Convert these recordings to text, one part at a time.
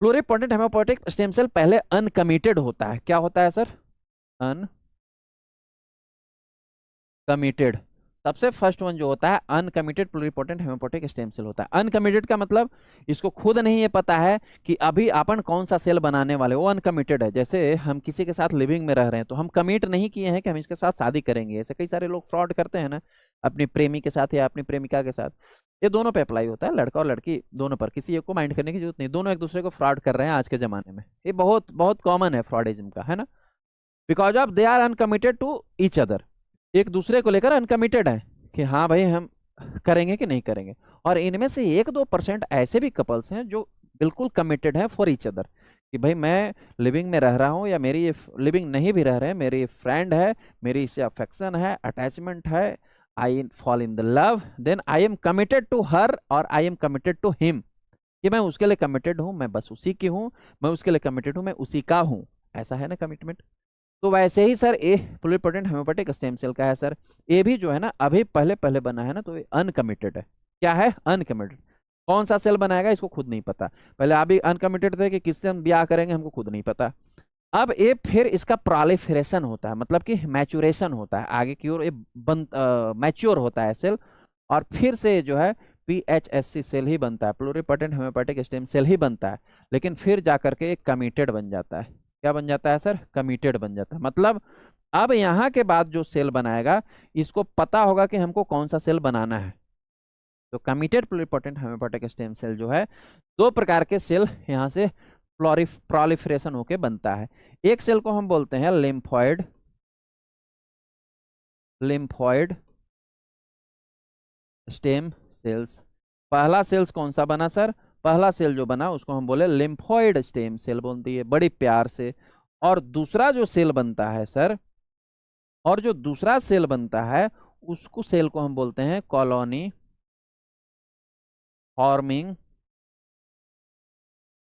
Pluripotent haemopoietic stem cell पहले uncommitted होता है। क्या होता है सर? अनकमिटेड। सबसे फर्स्ट वन जो होता है uncommitted pluripotent haemopoietic stem cell होता है। अनकमिटेड का मतलब इसको खुद नहीं ये पता है कि अभी अपन कौन सा सेल बनाने वाले, वो अनकमिटेड है। जैसे हम किसी के साथ लिविंग में रह रहे हैं तो हम कमिट नहीं किए हैं कि हम इसके साथ शादी करेंगे। ऐसे कई सारे लोग फ्रॉड करते हैं ना, अपनी प्रेमी के साथ या अपनी प्रेमिका के साथ। ये दोनों पे अप्लाई होता है, लड़का और लड़की दोनों पर, किसी एक को माइंड करने की जरूरत नहीं। दोनों एक दूसरे को फ्रॉड कर रहे हैं आज के जमाने में। ये बहुत बहुत कॉमन है फ्रॉडिज्म का, है ना। Because of they are uncommitted to each other. एक दूसरे को लेकर अनकमिटेड है कि हाँ भाई हम करेंगे कि नहीं करेंगे। और इनमें से 1-2% ऐसे भी कपल्स हैं जो बिल्कुल कमिटेड हैं फॉर ईच अदर, कि भाई मैं लिविंग में रह रहा हूँ या मेरी ये लिविंग नहीं भी रह रहे हैं, मेरी फ्रेंड है, मेरी इससे अफेक्शन है, अटैचमेंट है, I fall in the love, then I am committed to her और I am committed to him. कि मैं उसके लिए कमिटेड हूँ, मैं बस उसी की हूँ, मैं उसके लिए कमिटेड हूँ, मैं उसी का हूँ। ऐसा है ना कमिटमेंट। तो वैसे ही सर ए प्लुरिपोटेंट हेमोपोएटिक स्टेम सेल का है सर। ये भी जो है ना अभी पहले पहले बना है ना, तो ये अनकमिटेड है। क्या है? अनकमिटेड। कौन सा सेल बनाएगा इसको खुद नहीं पता। पहले आप भी अनकमिटेड थे कि किससे हम ब्याह करेंगे, हमको खुद नहीं पता। अब ये फिर इसका प्रोलिफरेशन होता है, मतलब कि मैचुरेशन होता है, आगे की ओर ये मैच्योर होता है सेल। और फिर से जो है PHSC सेल ही बनता है, प्लुरिपोटेंट हेमोपोएटिक स्टेम सेल ही बनता है। लेकिन फिर जाकर के एक कमिटेड बन जाता है। क्या बन जाता है सर? कमिटेड बन जाता है। मतलब अब यहाँ के बाद जो सेल बनाएगा इसको पता होगा कि हमको कौन सा सेल बनाना है। तो committed pluripotent haemopoietic stem cell जो है, दो प्रकार के सेल यहाँ से प्रोलिफरेशन होके बनता है। एक सेल को हम बोलते हैं लिम्फॉइड, लिम्फॉइड स्टेम सेल्स। पहला सेल्स कौन सा बना सर? पहला सेल जो बना उसको हम बोले लिम्फॉइड स्टेम सेल बोलती है बड़ी प्यार से। और दूसरा जो सेल बनता है सर, और जो दूसरा सेल बनता है उसको सेल को हम बोलते हैं कॉलोनी फॉर्मिंग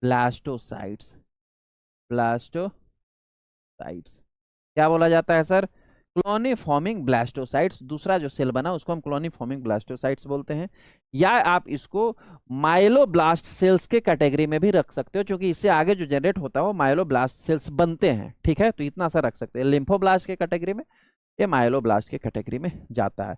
ब्लास्टोसाइट्स। ब्लास्टोसाइट्स क्या बोला जाता है सर? Colony forming ब्लास्टोसाइट्स। दूसरा जो सेल बना उसको हम कॉलोनी फॉर्मिंग ब्लास्टोसाइट्स बोलते हैं। या आप इसको माइलोब्लास्ट सेल्स के कैटेगरी में भी रख सकते हो, क्योंकि इससे आगे जो जनरेट होता है वो माइलोब्लास्ट सेल्स बनते हैं। ठीक है, तो इतना सा रख सकते हैं, लिम्फोब्लास्ट के कैटेगरी में, ये माइलोब्लास्ट के कैटेगरी में जाता है।